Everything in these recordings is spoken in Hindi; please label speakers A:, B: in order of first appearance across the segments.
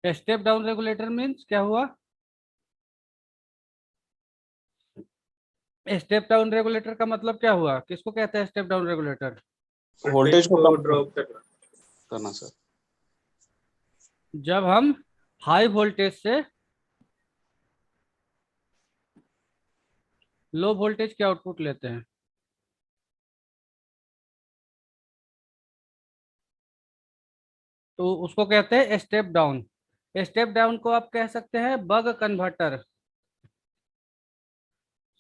A: स्टेप डाउन रेगुलेटर मीन्स क्या हुआ? स्टेप डाउन रेगुलेटर का मतलब क्या हुआ? किसको कहते हैं स्टेप डाउन रेगुलेटर?
B: वोल्टेज को कम ड्रॉप करना सर।
A: जब हम हाई वोल्टेज से लो वोल्टेज की आउटपुट लेते हैं तो उसको कहते हैं स्टेप डाउन। स्टेप डाउन को आप कह सकते हैं bug converter,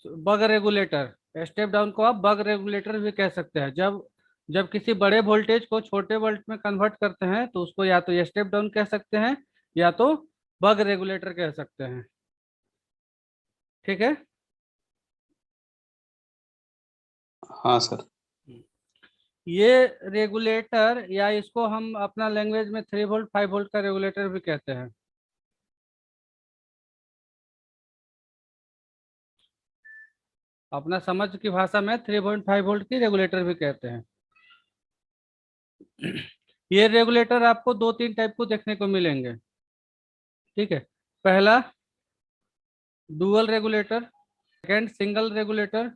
A: bug regulator. Step down को आप बग रेगुलेटर भी कह सकते हैं। जब जब किसी बड़े वोल्टेज को छोटे वोल्ट में कन्वर्ट करते हैं तो उसको या तो स्टेप डाउन कह सकते हैं या तो बग रेगुलेटर कह सकते हैं। ठीक है।
B: हाँ सर।
A: ये रेगुलेटर, या इसको हम अपना लैंग्वेज में 3 वोल्ट 5 वोल्ट का रेगुलेटर भी कहते हैं। अपना समझ की भाषा में 3.5 वोल्ट की रेगुलेटर भी कहते हैं। ये रेगुलेटर आपको 2-3 टाइप को देखने को मिलेंगे। ठीक है। पहला dual regulator, second single regulator.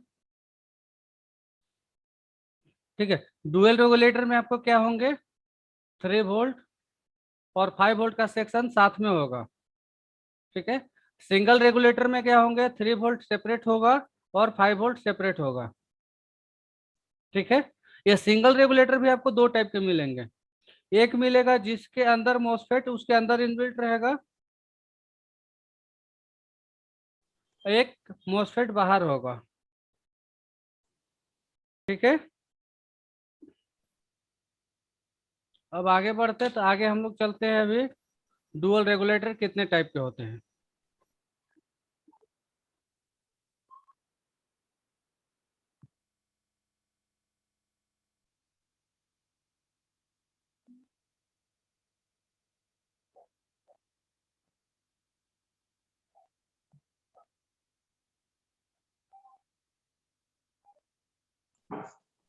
A: ठीक है। डुअल रेगुलेटर में आपको क्या होंगे? 3 वोल्ट और 5 वोल्ट का सेक्शन साथ में होगा। ठीक है। सिंगल रेगुलेटर में क्या होंगे? 3 वोल्ट सेपरेट होगा और 5 वोल्ट सेपरेट होगा। ठीक है। ये सिंगल रेगुलेटर भी आपको 2 टाइप के मिलेंगे। एक मिलेगा जिसके अंदर मॉसफेट उसके अंदर इनबिल्ट रहेगा, एक मॉसफेट बाहर होगा। ठीक है। अब आगे बढ़ते तो आगे हम लोग चलते हैं अभी डुअल रेगुलेटर कितने टाइप के होते हैं।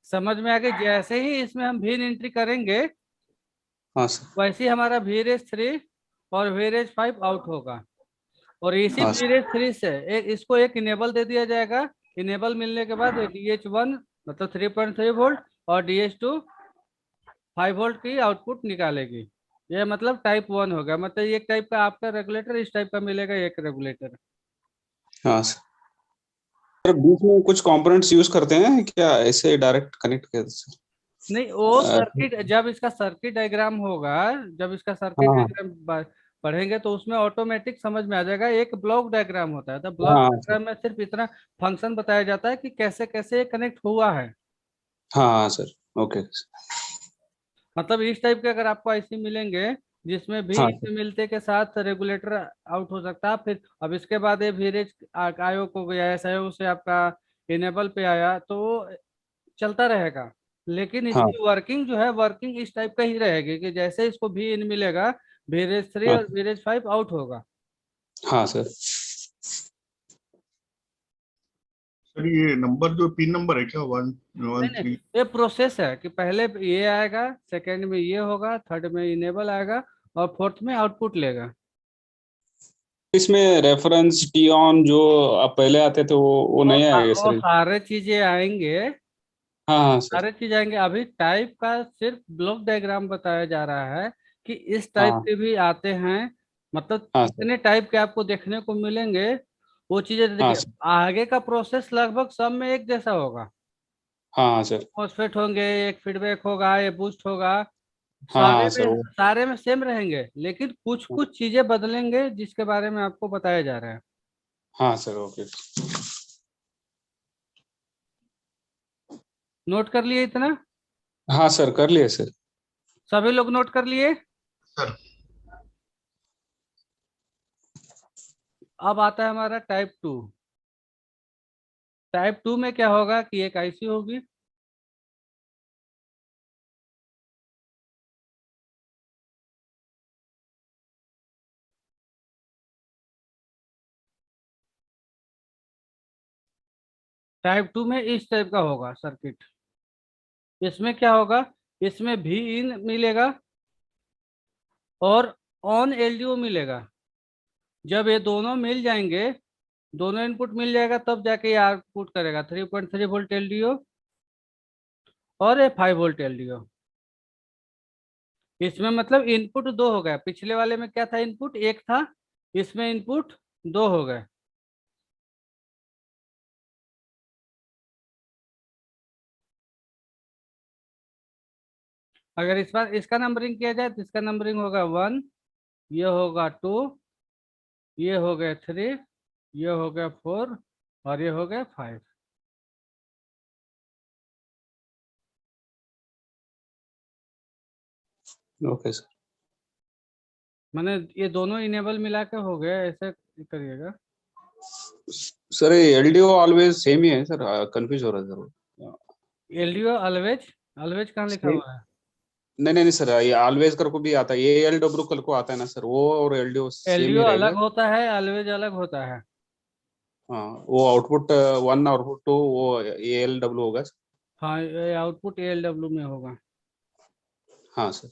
A: समझ में आ गई? जैसे ही इसमें हम वीन एंट्री करेंगे
B: हाँ सर।
A: वैसे ही हमारा वीरेज 3 और वीरेज 5 आउट होगा। और इसी
B: हाँ सर।
A: वीरेज 3 से इसको एक इनेबल दे दिया जाएगा। इनेबल मिलने के बाद DH1 मतलब 3.3 वोल्ट और DH2 5 वोल्ट की आउटपुट निकालेगी। यह मतलब टाइप 1 होगा। मतलब एक टाइप का आपका रेगुलेटर, इस टाइप का मिलेगा एक रेगुलेटर।
B: हाँ सर। सर बीच में कुछ कंपोनेंट्स यूज करते हैं क्या, ऐसे डायरेक्ट कनेक्ट करते सर?
A: नहीं, वो सर्किट जब इसका सर्किट डायग्राम होगा, जब इसका सर्किट
B: हाँ
A: डायग्राम पढ़ेंगे तो उसमें ऑटोमेटिक समझ में आ जाएगा। एक ब्लॉक डायग्राम होता है तो ब्लॉक
B: हाँ सर।
A: डायग्राम में सिर्फ इतना फंक्शन बताया जाता है कि कैसे कैसे ये कनेक्ट हुआ है।
B: हाँ सर। ओके।
A: मतलब इस टाइप के अगर आपको आईसी मिलेंगे जिसमें भी
B: हाँ सर।
A: इनमें मिलते के साथ रेगुलेटर आउट हो सकता है, फिर अब इसके बाद ये वीरेज आयो को गया, एसआईओ से आपका इनेबल पे आया तो चलता रहेगा। लेकिन
B: हाँ
A: इसकी वर्किंग जो है, वर्किंग इस टाइप का ही रहेगी कि जैसे इसको भी इन मिलेगा वीरेज 3
B: हाँ
A: और वीरेज 5 आउट होगा।
B: हाँ सर।
C: सर ये नंबर जो पिन नंबर है क्या, वन
A: नहीं
C: वन
A: नहीं,
C: थ्री?
A: ये प्रोसेस है कि पहले ये आएगा, सेकंड में ये होगा, थर्ड में इनेबल आएगा और फोर्थ में आउटपुट लेगा।
B: इसमें रेफरेंस टी ऑन जो आप पहले आते थे वो नहीं आएगा
A: और
B: सर?
A: सारे चीजें आएंगे,
B: हाँ हाँ सर।
A: सारे चीज आएंगे। अभी टाइप का सिर्फ ब्लॉक डायग्राम बताया जा रहा है कि इस टाइप
B: हाँ
A: के भी आते हैं। मतलब
B: हाँ सर।
A: कितने टाइप के आपको देखने को मिलेंगे वो चीजें
B: हाँ
A: देखिए।
B: सर।
A: आगे का प्रोसेस लगभग सब में एक जैसा होगा।
B: हाँ हाँ सर।
A: मॉसफेट होंगे, एक फीडबैक होगा, ये बूस्ट होगा,
B: हाँ
A: सारे
B: हाँ सर
A: में
B: वो।
A: सारे में सेम रहेंगे, लेकिन कुछ कुछ चीजें बदलेंगे जिसके बारे में आपको बताया जा रहा है।
B: हाँ सर। ओके।
A: नोट कर लिए इतना?
B: हाँ सर कर लिए सर।
A: सभी लोग नोट कर लिए?
C: सर
A: अब आता है हमारा टाइप 2। टाइप 2 में क्या होगा कि एक आईसी होगी, टाइप 2 में इस टाइप का होगा सर्किट। इसमें क्या होगा? इसमें भी इन मिलेगा और ऑन एलडीओ मिलेगा। जब ये दोनों मिल जाएंगे, दोनों इनपुट मिल जाएगा, तब जाके ये आउटपुट करेगा 3.3 वोल्ट एलडीओ और ये 5 वोल्ट एलडीओ। इसमें मतलब इनपुट दो हो गया। पिछले वाले में क्या था, इनपुट एक था, इसमें इनपुट दो हो गए। अगर इस बार इसका नंबरिंग किया जाए तो इसका नंबरिंग होगा 1, ये होगा 2, ये हो गया 3, ये हो गया 4 और ये हो गया 5।
B: Okay sir.
A: मैंने ये दोनों इनेबल मिला के हो गया, ऐसे करिएगा।
B: सर ये एलडीओ ऑलवेज सेम ही है सर, कंफ्यूज हो रहा है सर।
A: एलडीओ ऑलवेज, ऑलवेज कहाँ लिखा
B: सेम,
A: हुआ है?
B: नहीं नहीं नहीं सर, ये ऑलवेज कर को भी आता है, ये एलडब्ल्यू कल को आता है ना सर, वो और एलडीओ सेम
A: एलडीओ
B: ही
A: अलग
B: रहेगा।
A: होता है, ऑलवेज अलग होता है।
B: हाँ, वो आउटपुट 1 आउटपुट 2 वो ये एलडब्ल्यू होगा।
A: हाँ, ये आउटपुट एलडब्ल्यू में होगा।
B: हाँ सर।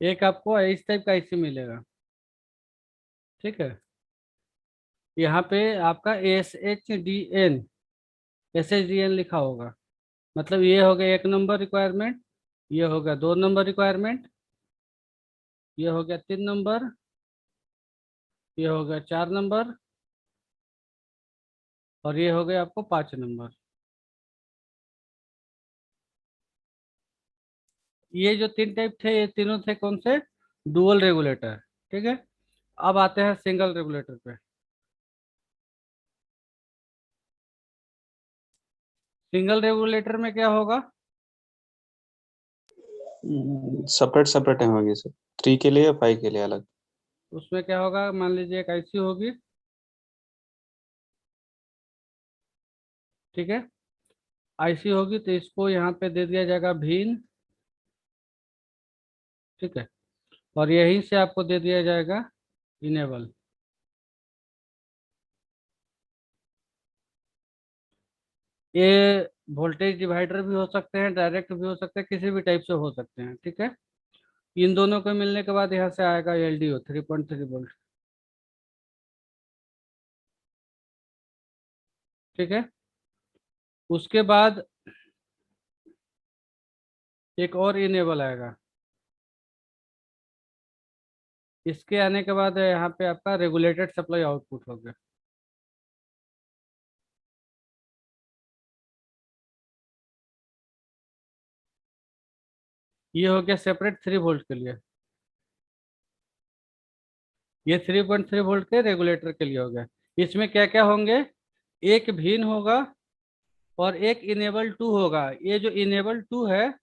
A: एक आपको इस टाइप का आईसी मिलेगा, ठीक है। यहाँ पे आपका एस एच डी एन लिखा होगा। मतलब ये हो गया 1 नंबर रिक्वायरमेंट, ये हो गया 2 नंबर रिक्वायरमेंट, ये हो गया 3 नंबर, ये हो गया 4 नंबर और ये हो गया आपको 5 नंबर। ये जो 3 टाइप थे, ये तीनों थे कौन से? डुअल रेगुलेटर, ठीक है। अब आते हैं सिंगल रेगुलेटर पे। सिंगल रेगुलेटर में क्या होगा?
B: सेपरेट सेपरेट होंगे सर, 3 के लिए 5 के लिए अलग।
A: उसमें क्या होगा, मान लीजिए एक आईसी होगी, ठीक है। आईसी होगी तो इसको यहाँ पे दे दिया जाएगा भिन्न, ठीक है। और यहीं से आपको दे दिया जाएगा इनेबल। ये वोल्टेज डिवाइडर भी हो सकते हैं, डायरेक्ट भी हो सकते हैं, किसी भी टाइप से हो सकते हैं, ठीक है। इन दोनों को मिलने के बाद यहाँ से आएगा एलडीओ 3.3 वोल्ट, ठीक है। उसके बाद एक और इनेबल आएगा। इसके आने के बाद यहाँ पे आपका रेगुलेटेड सप्लाई आउटपुट हो गया। ये हो गया सेपरेट 3 वोल्ट के लिए, ये 3.3 वोल्ट के रेगुलेटर के लिए हो गया। इसमें क्या क्या होंगे, एक भिन्न होगा और एक इनेबल टू होगा। ये जो इनेबल टू है,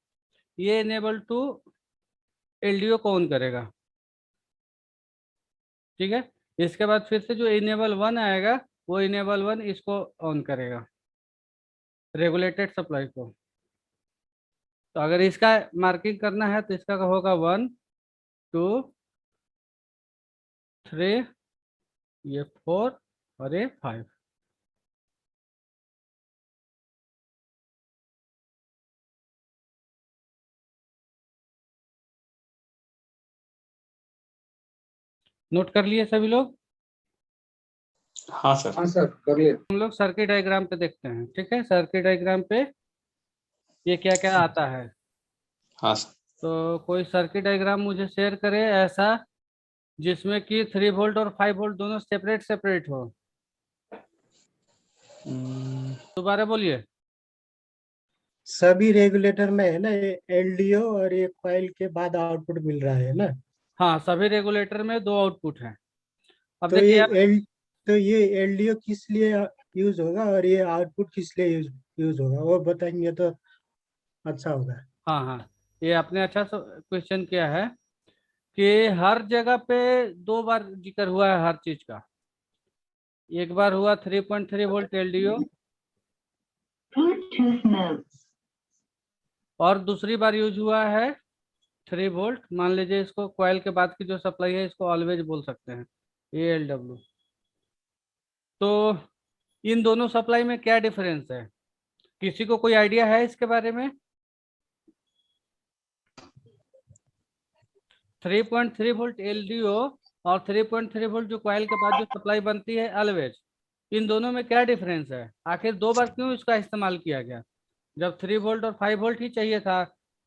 A: ये इनेबल टू एलडीओ को ऑन करेगा, ठीक है। इसके बाद फिर से जो इनेबल वन आएगा, वो इनेबल वन इसको ऑन करेगा, रेगुलेटेड सप्लाई को। तो अगर इसका मार्किंग करना है तो इसका होगा 1, 2, 3, ये 4 और ये 5। नोट कर लिए सभी लोग?
B: हाँ सर।
C: हाँ सर, कर लिए।
A: हम लोग सर्किट डायग्राम पे देखते हैं, ठीक है। सर्किट डायग्राम पे ये क्या क्या आता है।
B: हाँ सर।
A: तो कोई सर्किट डायग्राम मुझे शेयर करे ऐसा जिसमें कि 3 वोल्ट और 5 वोल्ट दोनों सेपरेट सेपरेट हो। दोबारा बोलिए।
D: सभी रेगुलेटर में है ना, ये एलडीओ और ये कॉइल के बाद आउटपुट मिल रहा है ना।
A: हाँ, सभी रेगुलेटर में 2 आउटपुट हैं। अब
D: तो
A: देखिए
D: ये
A: आप,
D: तो ये एलडीओ किस लिए यूज होगा और ये आउटपुट किस लिए यूज होगा, वो बताएंगे तो अच्छा होगा।
A: हाँ हाँ, ये आपने अच्छा क्वेश्चन किया है कि हर जगह पे 2 बार जिक्र हुआ है हर चीज का। एक बार हुआ 3.3 वोल्ट एलडीओ और दूसरी बार यूज हुआ है 3 वोल्ट। मान लीजिए इसको कॉइल के बाद की जो सप्लाई है इसको ऑलवेज बोल सकते हैं, ALW। तो इन दोनों सप्लाई में क्या डिफरेंस है, किसी को कोई आइडिया है इसके बारे में? 3.3 वोल्ट एलडीओ और 3.3 वोल्ट जो कॉइल के पास जो सप्लाई बनती है ऑलवेज, इन दोनों में क्या डिफरेंस है? आखिर दो बार क्यों इसका इस्तेमाल किया गया? जब 3 वोल्ट और 5 वोल्ट ही चाहिए था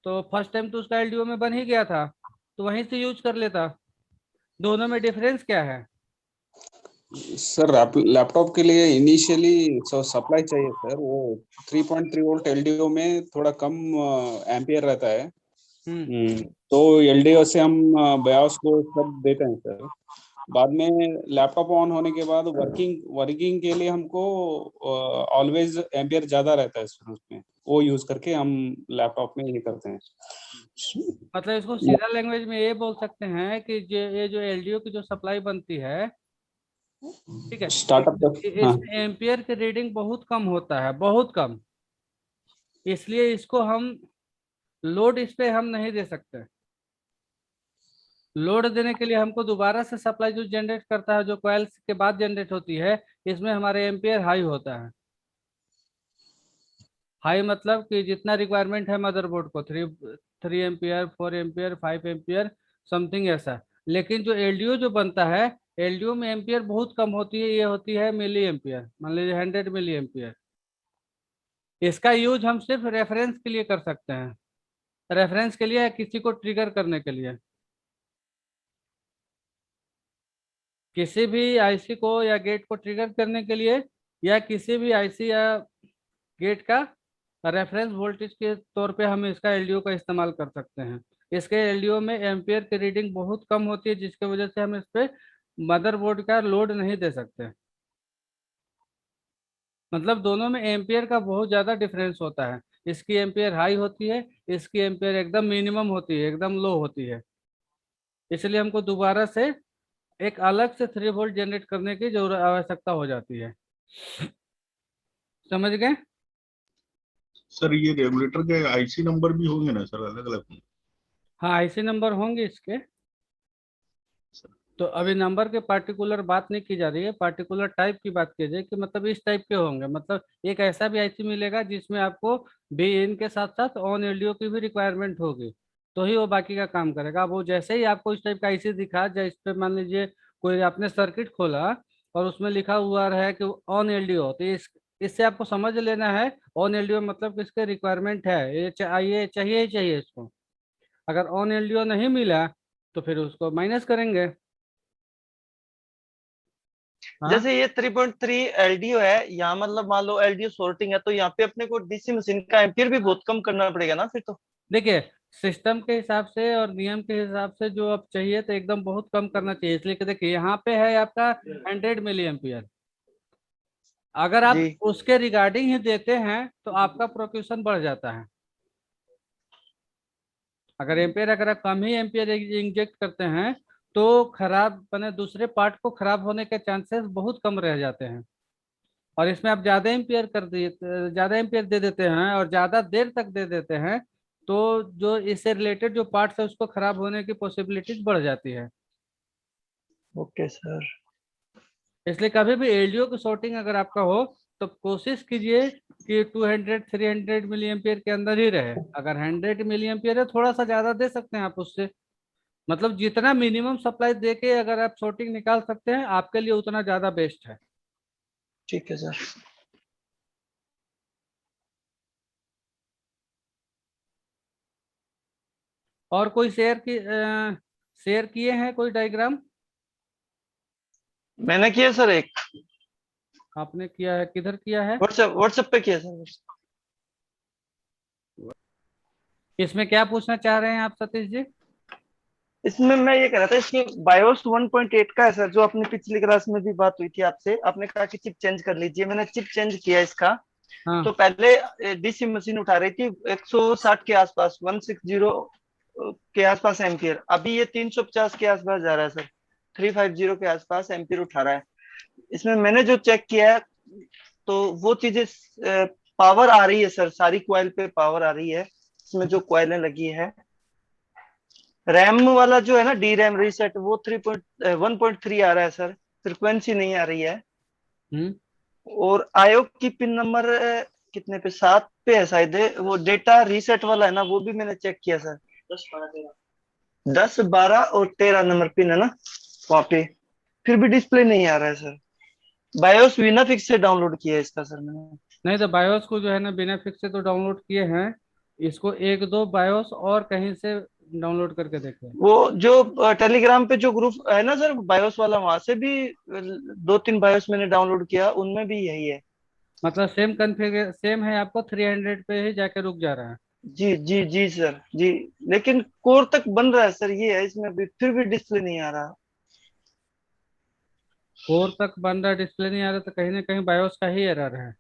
A: तो फर्स्ट टाइम तो उसका एलडीओ में बन ही गया था, तो वहीं से यूज कर लेता। दोनों में डिफरेंस क्या है?
B: सर लैपटॉप के लिए इनिशियली सप्लाई चाहिए सर, वो 3.3 वोल्ट एलडीओ में थोड़ा कम एम्पियर रहता है। तो एलडीओ से हम बायोस को सब देते हैं सर। बाद में लैपटॉप ऑन होने के बाद वर्किंग के लिए हमको ऑलवेज एम्पियर ज्यादा रहता है सर, उसमें वो यूज करके हम लैपटॉप में ये करते हैं।
A: मतलब इसको सीधा लैंग्वेज में ये बोल सकते हैं कि ये जो एलडीओ की जो सप्लाई बनती है, ठीक है,
B: स्टार्टअप। हाँ
A: इसमें एम्पियर की रीडिंग बहुत कम होता है, बहुत कम। इसलिए इसको हम लोड इस पे हम नहीं दे सकते। लोड देने के लिए हमको दोबारा से सप्लाई जो जनरेट करता है, जो कॉइल्स के बाद जनरेट होती है, इसमें हमारे एम्पियर हाई होता है। हाई मतलब कि जितना रिक्वायरमेंट है मदरबोर्ड को, 3 एम्पियर, 4 एम्पियर, 5 एम्पियर, समथिंग ऐसा। लेकिन जो एलडीओ जो बनता है, एलडीओ में एम्पियर बहुत कम होती है, ये होती है मिली एम्पियर, मान लीजिए 100 मिली एम्पियर। इसका यूज हम सिर्फ रेफरेंस के लिए कर सकते हैं, रेफरेंस के लिए या किसी को ट्रिगर करने के लिए। किसी भी आईसी को या गेट को ट्रिगर करने के लिए, या किसी भी आईसी या गेट का रेफरेंस वोल्टेज के तौर पे हम इसका एलडीओ का इस्तेमाल कर सकते हैं। इसके एलडीओ में एम्पियर की रीडिंग बहुत कम होती है, जिसकी वजह से हम इस पे मदरबोर्ड का लोड नहीं दे सकते। मतलब दोनों में एम्पियर का बहुत ज़्यादा डिफरेंस होता है। इसकी एम्पियर हाई होती है, इसकी एम्पियर एकदम मिनिमम होती है, एकदम लो होती है। इसलिए हमको दोबारा से एक अलग से 3 वोल्ट जनरेट करने की जरूरत आवश्यकता हो जाती है। समझ गए?
C: सर ये रेगुलेटर के आईसी नंबर भी होंगे ना सर, अलग अलग?
A: हाँ, आईसी नंबर होंगे इसके। तो अभी नंबर के पार्टिकुलर बात नहीं की जा रही है, पार्टिकुलर टाइप की बात की जाए कि मतलब इस टाइप के होंगे। मतलब एक ऐसा भी आईसी मिलेगा जिसमें आपको बी इन के साथ साथ ऑन एलडीओ की भी रिक्वायरमेंट होगी, तो ही वो बाकी का काम करेगा। अब वो जैसे ही आपको इस टाइप का आईसी दिखा जाए, इस पे मान लीजिए कोई आपने सर्किट खोला और उसमें लिखा हुआ है कि ऑन एलडीओ, तो इससे आपको समझ लेना है ऑन एलडीओ मतलब किसके रिक्वायरमेंट है, ये चाहिए चाहिए ही चाहिए इसको। अगर ऑन एलडीओ नहीं मिला तो फिर उसको माइनस करेंगे। हाँ,
E: जैसे ये 3.3 एलडीओ है, यहाँ मतलब मान लो एलडीओ सॉर्टिंग है, तो यहाँ पे अपने को डीसी मशीन का एम्पियर भी बहुत कम करना पड़ेगा ना फिर तो।
A: देखिए, सिस्टम के हिसाब से और नियम के हिसाब से जो आप चाहिए तो एकदम बहुत कम करना चाहिए। इसलिए कि देखिए यहाँ पे है आपका 100 मिली एम्पियर। अगर आप
E: जी
A: उसके रिगार्डिंग ही देते हैं तो आपका प्रोक्यूशन बढ़ जाता है। अगर आप कम ही एम्पियर इंजेक्ट करते हैं तो खराब बने दूसरे पार्ट को खराब होने के चांसेस बहुत कम रह जाते हैं। और इसमें आप ज्यादा एम्पियर दे देते हैं और ज्यादा देर तक दे देते हैं, तो जो इससे रिलेटेड जो पार्ट्स है उसको खराब होने की पॉसिबिलिटीज बढ़ जाती है।
E: Okay sir.
A: इसलिए कभी भी एलडीओ की शॉर्टिंग अगर आपका हो तो कोशिश कीजिए कि 200-300 मिली एम्पियर के अंदर ही रहे। अगर 100 मिली एम्पियर है, थोड़ा सा ज्यादा दे सकते हैं आप उससे। मतलब जितना मिनिमम सप्लाई दे के अगर आप शॉर्टिंग निकाल सकते हैं, आपके लिए उतना ज्यादा बेस्ट है।
E: ठीक है सर।
A: और कोई शेयर किए हैं कोई डायग्राम?
E: मैंने किया सर एक,
A: आपने किया है, किधर किया है?
E: व्हाट्सएप व्हाट्सएप पे किया सर।
A: इसमें क्या पूछना चाह रहे हैं आप सतीश जी?
E: इसमें मैं ये कह रहा था, इसकी बायोस 1.8 का है सर, जो अपनी पिछली क्लास में भी बात हुई थी आपसे, आपने कहा कि चिप चेंज कर लीजिए, मैंने चिप चेंज किया इसका। तो
A: हाँ,
E: पहले डीसी मशीन उठा रही थी 160 के आसपास, 160 के आसपास एम्पियर, अभी ये 350 के आसपास जा रहा है सर, 350 के आसपास एम्पियर उठा रहा है। इसमें मैंने जो चेक किया है, तो वो चीजें पावर आ रही है सर, सारी क्वाइल पे पावर आ रही है, इसमें जो क्वाइलें लगी है। रैम वाला जो है ना, डी रैम रीसेट, वो 1.3 आ रहा है सर, फ्रिक्वेंसी नहीं आ रही है।
A: हम्म,
E: और आयोग की पिन नंबर कितने पे, 7 पे है शायद है, वो डेटा रीसेट वाला है ना, वो भी मैंने चेक किया सर। 10 12 13 10, 12 और 13 नंबर पिन है ना वहाँ पे, फिर भी डिस्प्ले नहीं आ रहा है सर। बायोस विनाफिक्स से डाउनलोड किया है इसका सर मैंने।
A: नहीं तो बायोस को जो है ना बिना फिक्स से तो डाउनलोड किए हैं, इसको एक दो बायोस और कहीं से डाउनलोड करके देखें।
E: वो जो टेलीग्राम पे जो ग्रुप है ना सर बायोस वाला, वहां से भी 2-3 बायोस मैंने डाउनलोड किया, उनमें भी यही है।
A: मतलब सेम कन्फिगर सेम है, आपको 300 पे ही जाके रुक जा रहा है।
E: जी जी जी सर जी। लेकिन कोर तक बन रहा है सर, ये है इसमें भी, फिर भी डिस्प्ले नहीं आ रहा।
A: कोर तक बन रहा, डिस्प्ले नहीं आ रहा, तो कहीं ना कहीं बायोस का ही एरर है।